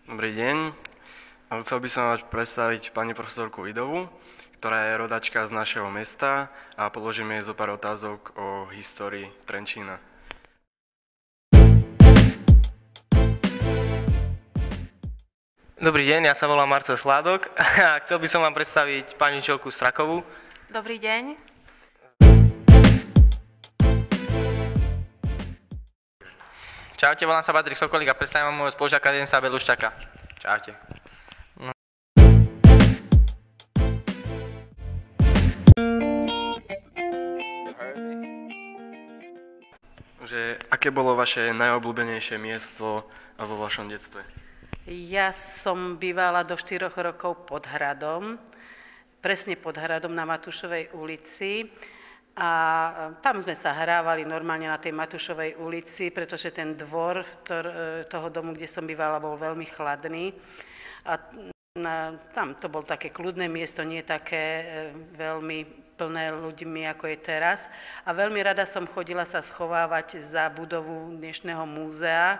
Dobrý deň. Chcel by som vám predstaviť pani profesorku Idovu, ktorá je rodačka z našeho mesta a položím jej zo pár otázok o histórii Trenčína. Dobrý deň, ja sa volám Marcel Sládok a chcel by som vám predstaviť pani Čelku Strakovú. Dobrý deň. Čaute, volám sa Patrik Sokolík a predstavím vám môjho spolužiaka Denisa Beluščaka. Čaute. Aké bolo vaše najobľúbenejšie miesto vo vašom detstve? Ja som bývala do 4 rokov pod hradom, presne pod hradom na Matúšovej ulici. A tam sme sa hrávali normálne na tej Matúšovej ulici, pretože ten dvor toho domu, kde som bývala, bol veľmi chladný. A tam to bolo také kľudné miesto, nie také veľmi plné ľuďmi, ako je teraz. A veľmi rada som chodila sa schovávať za budovu dnešného múzea,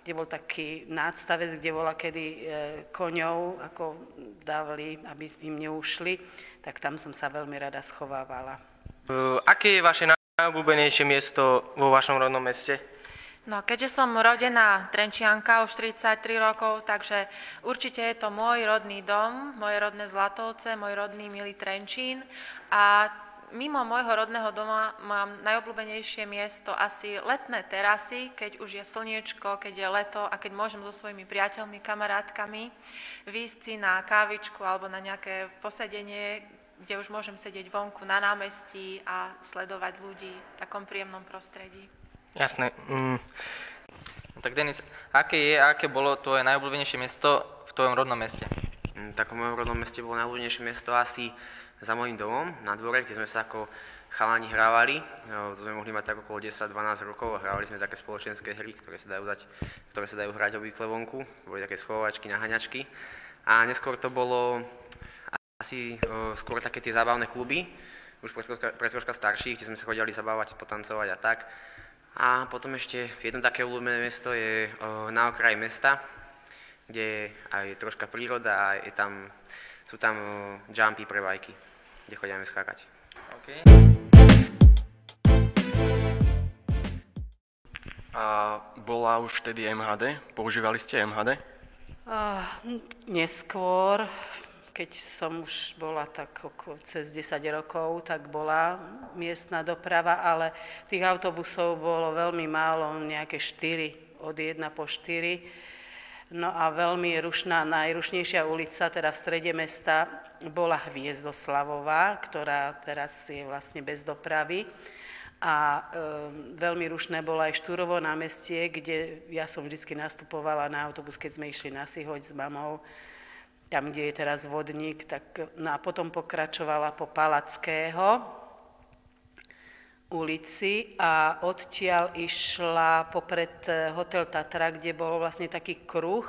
kde bol taký nádstavec, kde bola kedy koňov, ako dávali, aby im neušli, tak tam som sa veľmi rada schovávala. Aké je vaše najobľúbenejšie miesto vo vašom rodnom meste? No, keďže som rodená Trenčianka už 33 rokov, takže určite je to môj rodný dom, moje rodné Zlatovce, môj rodný milý Trenčín. A mimo môjho rodného doma mám najobľúbenejšie miesto asi letné terasy, keď už je slniečko, keď je leto a keď môžem so svojimi priateľmi, kamarátkami výjsť si na kávičku alebo na nejaké posedenie, kde už môžem sedieť vonku na námestí a sledovať ľudí v takom príjemnom prostredí. Jasné. Tak Denis, aké bolo tvoje najobľúbenejšie miesto v tvojom rodnom meste? Tak v mojom rodnom meste bolo najobľúbenejšie miesto asi za môjim domom, na dvore, kde sme sa ako chalani hrávali. To sme mohli mať tak okolo 10-12 rokov a hrávali sme také spoločenské hry, ktoré sa dajú hrať obvykle vonku. Boli také schovávačky, naháňačky. A neskôr to bolo asi skôr také tie zábavné kluby, už pre troška starších, kde sme sa chodili zabávať, potancovať a tak. A potom ešte jedno také obľúbené miesto je na okraji mesta, kde je aj troška príroda a sú tam jumpy pre bajky, kde chodíme skákať. Okay. A bola už vtedy MHD? Používali ste MHD? Neskôr, keď som už bola tak cez 10 rokov, tak bola miestna doprava, ale tých autobusov bolo veľmi málo, nejaké 4, od 1 po 4. No a veľmi rušná, najrušnejšia ulica, teda v strede mesta, bola Hviezdoslavová, ktorá teraz je vlastne bez dopravy. A veľmi rušné bolo aj Štúrovo námestie, kde ja som vždy nastupovala na autobus, keď sme išli na Sihoď s mamou, tam, kde je teraz vodník, no a potom pokračovala po Palackého ulici a odtiaľ išla popred Hotel Tatra, kde bol vlastne taký kruh,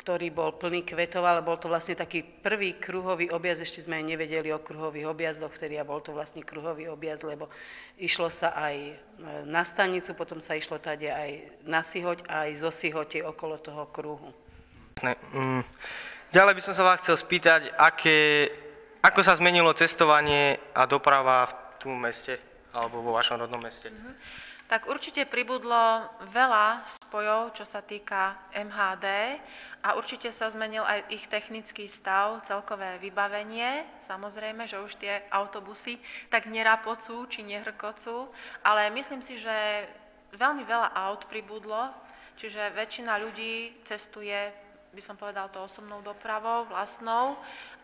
ktorý bol plný kvetov, ale bol to vlastne taký prvý kruhový objazd, ešte sme aj nevedeli o kruhových objazdoch vtedy a bol to vlastne kruhový objazd, lebo išlo sa aj na stanicu, potom sa išlo tady aj na Sihoď a aj zo Sihote okolo toho kruhu. Ďalej by som sa vás chcel spýtať, ako sa zmenilo cestovanie a doprava v tom meste alebo vo vašom rodnom meste? Tak určite pribudlo veľa spojov, čo sa týka MHD a určite sa zmenil aj ich technický stav, celkové vybavenie. Samozrejme, že už tie autobusy tak nerapocú či nehrkocú, ale myslím si, že veľmi veľa aut pribudlo, čiže väčšina ľudí cestuje, by som povedal, to osobnou dopravou, vlastnou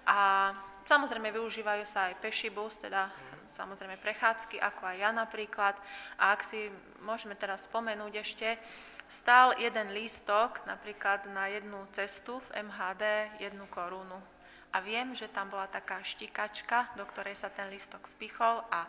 a samozrejme využívajú sa aj peší bus, teda samozrejme prechádzky, ako aj ja napríklad. A ak si môžeme teraz spomenúť ešte, stál jeden lístok napríklad na jednu cestu v MHD 1 korunu. A viem, že tam bola taká štikačka, do ktorej sa ten lístok vpichol a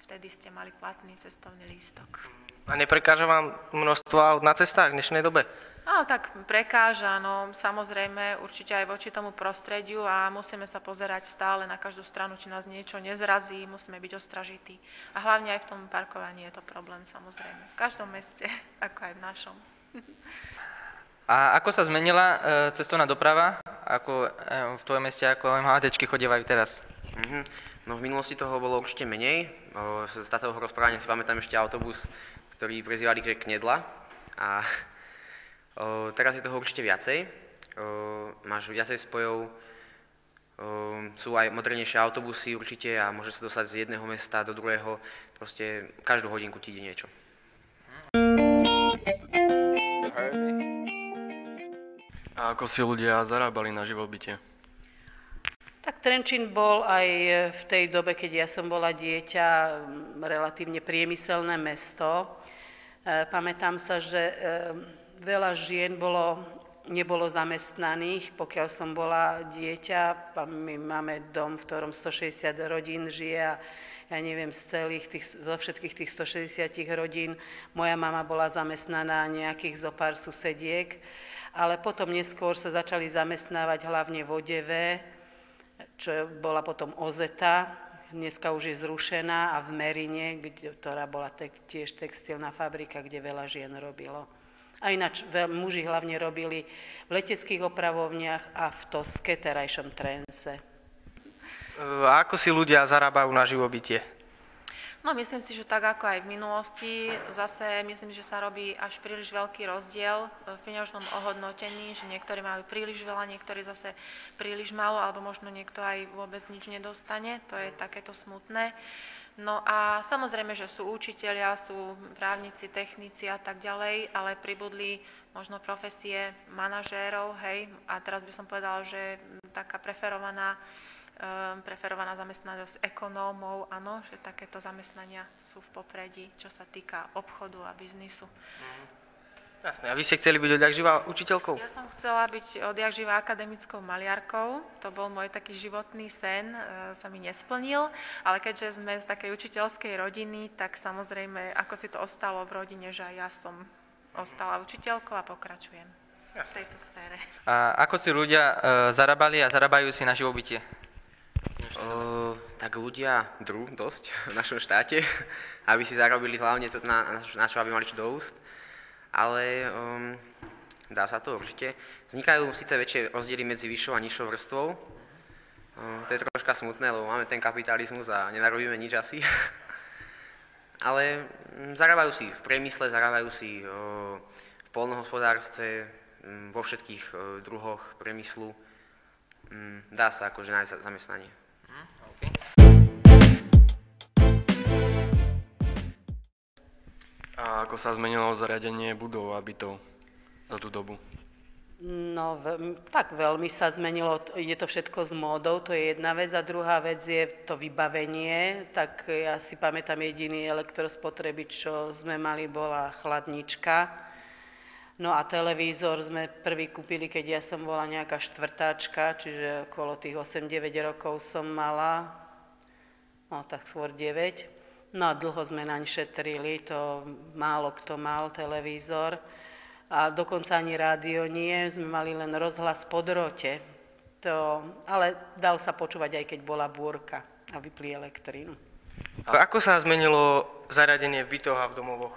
vtedy ste mali platný cestovný lístok. A neprekáža vám množstvo aut na cestách v dnešnej dobe? Áno, tak prekáža, no samozrejme určite aj voči tomu prostrediu a musíme sa pozerať stále na každú stranu, či nás niečo nezrazí, musíme byť ostražití. A hlavne aj v tom parkovaní je to problém, samozrejme. V každom meste, ako aj v našom. A ako sa zmenila cestovná doprava ako v tvojom meste, ako MHDčky chodievajú teraz? No v minulosti toho bolo určite menej. Z táto rozprávania si pamätám ešte autobus, ktorý prezývali že Knedla. A teraz je toho určite viacej. Máš viacej spojov, sú aj modernejšie autobusy určite a môže sa dostať z jedného mesta do druhého. Proste každú hodinku ti ide niečo. A ako si ľudia zarábali na živobytie? Tak Trenčín bol aj v tej dobe, keď ja som bola dieťa, relatívne priemyselné mesto. Pamätám sa, že veľa žien nebolo zamestnaných, pokiaľ som bola dieťa. My máme dom, v ktorom 160 rodín žije a ja neviem, zo všetkých tých 160 rodín moja mama bola zamestnaná nejakých zopár susediek, ale potom neskôr sa začali zamestnávať hlavne v Odeve, čo bola potom Ozeta, dneska už je zrušená, a v Merine, ktorá bola tiež textilná fabrika, kde veľa žien robilo. A ináč muži hlavne robili v leteckých opravovniach a v Toske, terajšom Trense. A ako si ľudia zarábajú na živobytie? No myslím si, že tak ako aj v minulosti, zase myslím, že sa robí až príliš veľký rozdiel v peňažnom ohodnotení, že niektorí majú príliš veľa, niektorí zase príliš málo, alebo možno niekto aj vôbec nič nedostane, to je takéto smutné. No a samozrejme, že sú učitelia, sú právnici, technici a tak ďalej, ale pribudli možno profesie manažérov, hej, a teraz by som povedala, že taká preferovaná zamestnanosť ekonómov, áno, že takéto zamestnania sú v popredí, čo sa týka obchodu a biznisu. Jasné. A vy ste chceli byť odjakživa učiteľkou? Ja som chcela byť odjakživa akademickou maliarkou, to bol môj taký životný sen, sa mi nesplnil, ale keďže sme z takej učiteľskej rodiny, tak samozrejme, ako si to ostalo v rodine, že aj ja som ostala učiteľkou a pokračujem v tejto sfére. A ako si ľudia zarábali a zarábajú si na živobytie? Tak ľudia drú dosť v našom štáte, aby si zarobili hlavne to na čo, aby mali čo do úst. Ale dá sa to určite. Vznikajú síce väčšie rozdiely medzi vyššou a nižšou vrstvou. To je troška smutné, lebo máme ten kapitalizmus a nenarobíme nič asi. Ale zarábajú si v priemysle, zarábajú si v poľnohospodárstve, vo všetkých druhoch priemyslu. Dá sa akože nájsť zamestnanie. Okay. A ako sa zmenilo zariadenie budov a bytov za tú dobu? No, tak veľmi sa zmenilo, ide to všetko s módou, to je jedna vec, a druhá vec je to vybavenie. Tak ja si pamätám, jediný elektrospotrebič, čo sme mali, bola chladnička. No a televízor sme prvý kúpili, keď ja som bola nejaká štvrtáčka, čiže okolo tých 8-9 rokov som mala, no tak skôr 9. No a dlho sme naň šetrili, to málo kto mal televízor. A dokonca ani rádio nie, sme mali len rozhlas po drote. Ale dal sa počúvať, aj keď bola búrka a vypli elektrínu. A ako sa zmenilo zariadenie v bytoch a v domovoch?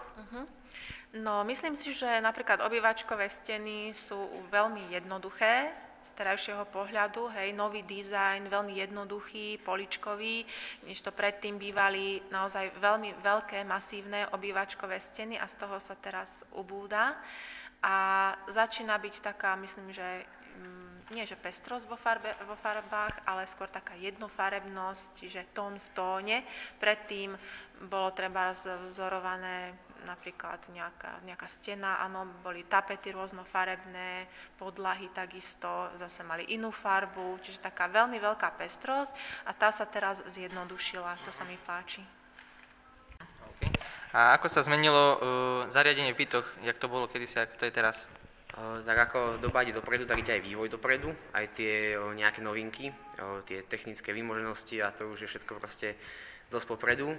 No, myslím si, že napríklad obývačkové steny sú veľmi jednoduché z terajšieho pohľadu, hej, nový dizajn, veľmi jednoduchý, poličkový, než to predtým bývali naozaj veľmi veľké, masívne obývačkové steny a z toho sa teraz ubúda. A začína byť taká, myslím, že nie že pestrosť vo farbách, ale skôr taká jednofarebnosť, že tón v tóne. Predtým bolo treba vzorované napríklad nejaká stena, áno, boli tapety rôznofarebné, podlahy takisto, zase mali inú farbu, čiže taká veľmi veľká pestrosť a tá sa teraz zjednodušila, to sa mi páči. Okay. A ako sa zmenilo zariadenie v bytoch, jak to bolo kedysi, ako to je teraz? Tak ako doba ide dopredu, tak ide aj vývoj dopredu, aj tie nejaké novinky, tie technické výmožnosti a to už je všetko proste dosť popredu.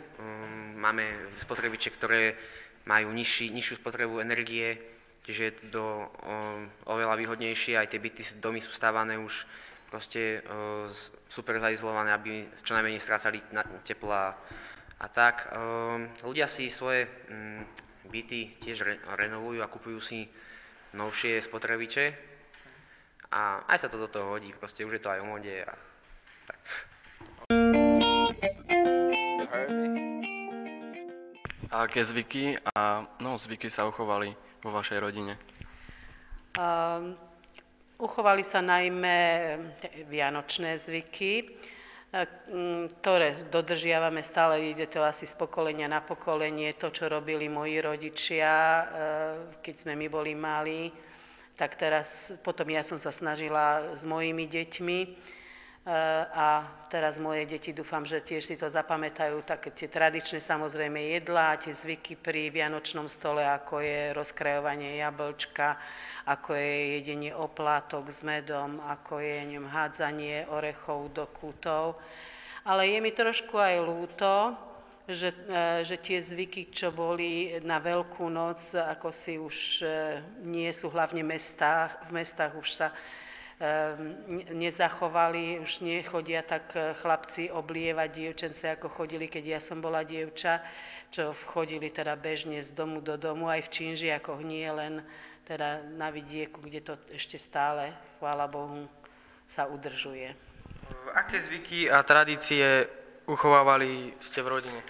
Máme spotrebiče, ktoré majú nižšiu spotrebu energie, čiže je to oveľa výhodnejšie, aj tie domy sú stávané už proste super zaizolované, aby čo najmenej strácali tepla a tak. Ľudia si svoje byty tiež renovujú a kupujú si novšie spotrebiče a aj sa to do toho hodí, proste už je to aj o mode a tak. A aké zvyky zvyky sa uchovali vo vašej rodine? Uchovali sa najmä vianočné zvyky, ktoré dodržiavame stále, ide to asi z pokolenia na pokolenie, to, čo robili moji rodičia, keď sme my boli malí, tak teraz, potom ja som sa snažila s mojimi deťmi a teraz moje deti dúfam, že tiež si to zapamätajú, také tie tradičné samozrejme jedlá, tie zvyky pri vianočnom stole, ako je rozkrajovanie jablčka, ako je jedenie oplátok s medom, ako je hádzanie orechov do kútov. Ale je mi trošku aj ľúto, že tie zvyky, čo boli na Veľkú noc, ako si už nie sú hlavne v mestách už sa nezachovali, už nechodia tak chlapci oblievať dievčence, ako chodili, keď ja som bola dievča, čo chodili teda bežne z domu do domu, aj v činžiakoch, nie len teda na vidieku, kde to ešte stále, chvála Bohu, sa udržuje. Aké zvyky a tradície uchovávali ste v rodine?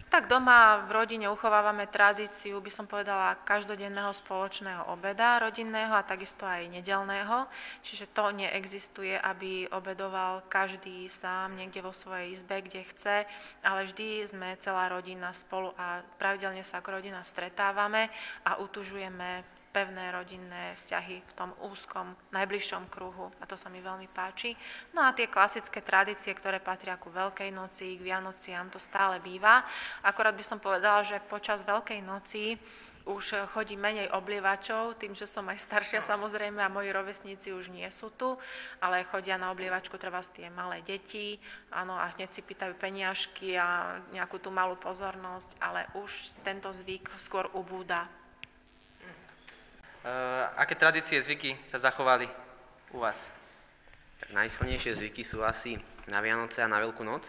Tak doma v rodine uchovávame tradíciu, by som povedala, každodenného spoločného obeda rodinného a takisto aj nedeľného. Čiže to neexistuje, aby obedoval každý sám niekde vo svojej izbe, kde chce, ale vždy sme celá rodina spolu a pravidelne sa ako rodina stretávame a utužujeme pevné rodinné vzťahy v tom úzkom, najbližšom kruhu a to sa mi veľmi páči. No a tie klasické tradície, ktoré patria ku Veľkej noci, k Vianociam, to stále býva. Akorát by som povedala, že počas Veľkej noci už chodí menej oblievačov, tým, že som aj staršia samozrejme a moji rovesníci už nie sú tu, ale chodia na oblievačku treba tie malé deti, áno, a hneď si pýtajú peniažky a nejakú tú malú pozornosť, ale už tento zvyk skôr ubúda. Aké tradície, zvyky sa zachovali u vás? Tak najsilnejšie zvyky sú asi na Vianoce a na Veľkú noc.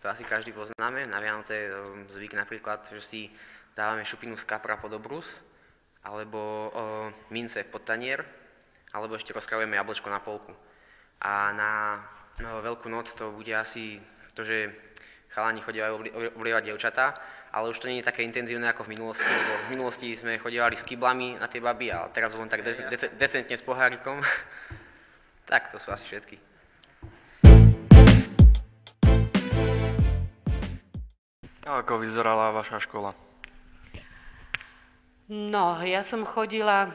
To asi každý poznáme. Na Vianoce je zvyk napríklad, že si dávame šupinu z kapra pod obrus, alebo mince pod tanier, alebo ešte rozkrajujeme jablčko na polku. A na Veľkú noc to bude asi to, že chalani chodia oblievať dievčatá, ale už to nie je také intenzívne ako v minulosti, lebo v minulosti sme chodievali s kyblami na tie baby a teraz len tak decentne s pohárikom. Tak, to sú asi všetky. A ako vyzerala vaša škola? No, ja som chodila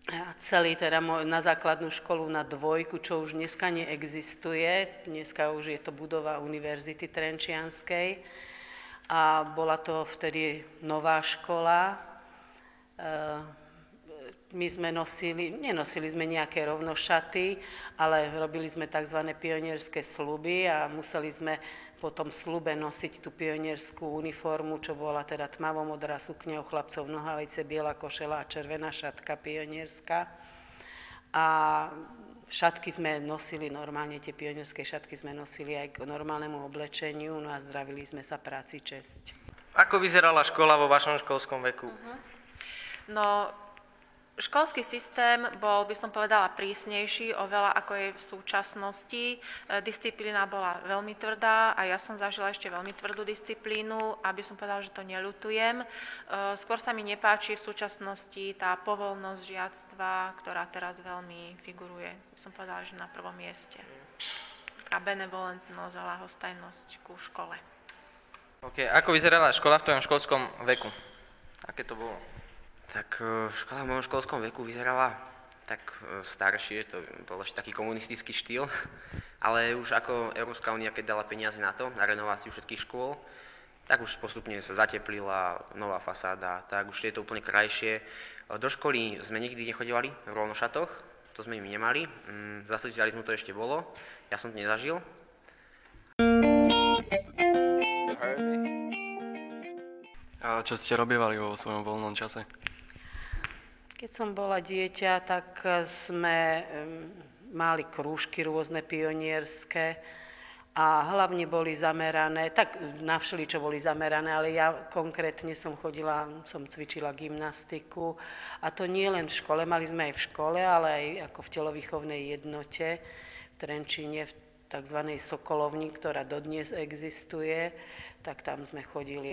na základnú školu na 2, čo už dneska neexistuje. Dneska už je to budova Univerzity Trenčianskej. A bola to vtedy nová škola. My sme nenosili sme nejaké rovnošaty, ale robili sme tzv. Pionierské sľuby a museli sme po tom sľube nosiť tú pionierskú uniformu, čo bola teda tmavomodrá sukňa u chlapcov, nohavice, biela košela a červená šatka pionierská. A šatky sme nosili normálne, tie pionierské šatky sme nosili aj k normálnemu oblečeniu, no a zdravili sme sa práci česť. Ako vyzerala škola vo vašom školskom veku? No, školský systém bol, by som povedala, prísnejší, oveľa ako je v súčasnosti. Disciplína bola veľmi tvrdá a ja som zažila ešte veľmi tvrdú disciplínu, aby som povedala, že to neľutujem. Skôr sa mi nepáči v súčasnosti tá povolnosť žiactva, ktorá teraz veľmi figuruje, by som povedala, že na prvom mieste. Taká benevolentnosť a ľahostajnosť ku škole. Ako vyzerala škola v tvojom školskom veku? Aké to bolo? Tak škola v mojom školskom veku vyzerala tak staršie, to bol ešte taký komunistický štýl, ale už ako Európska únia, keď dala peniaze na to, na renováciu všetkých škôl, tak už postupne sa zateplila nová fasáda, tak už je to úplne krajšie. Do školy sme nikdy nechodívali v rovnošatoch, to sme im nemali, za socializmu to ešte bolo, ja som to nezažil. A čo ste robievali vo svojom voľnom čase? Keď som bola dieťa, tak sme mali krúžky rôzne pionierské a hlavne boli zamerané, tak na všeličo boli zamerané, ale ja konkrétne som cvičila gymnastiku a to nie len v škole, mali sme aj v škole, ale aj ako v telovýchovnej jednote v Trenčíne, v tzv. Sokolovni, ktorá dodnes existuje, tak tam sme chodili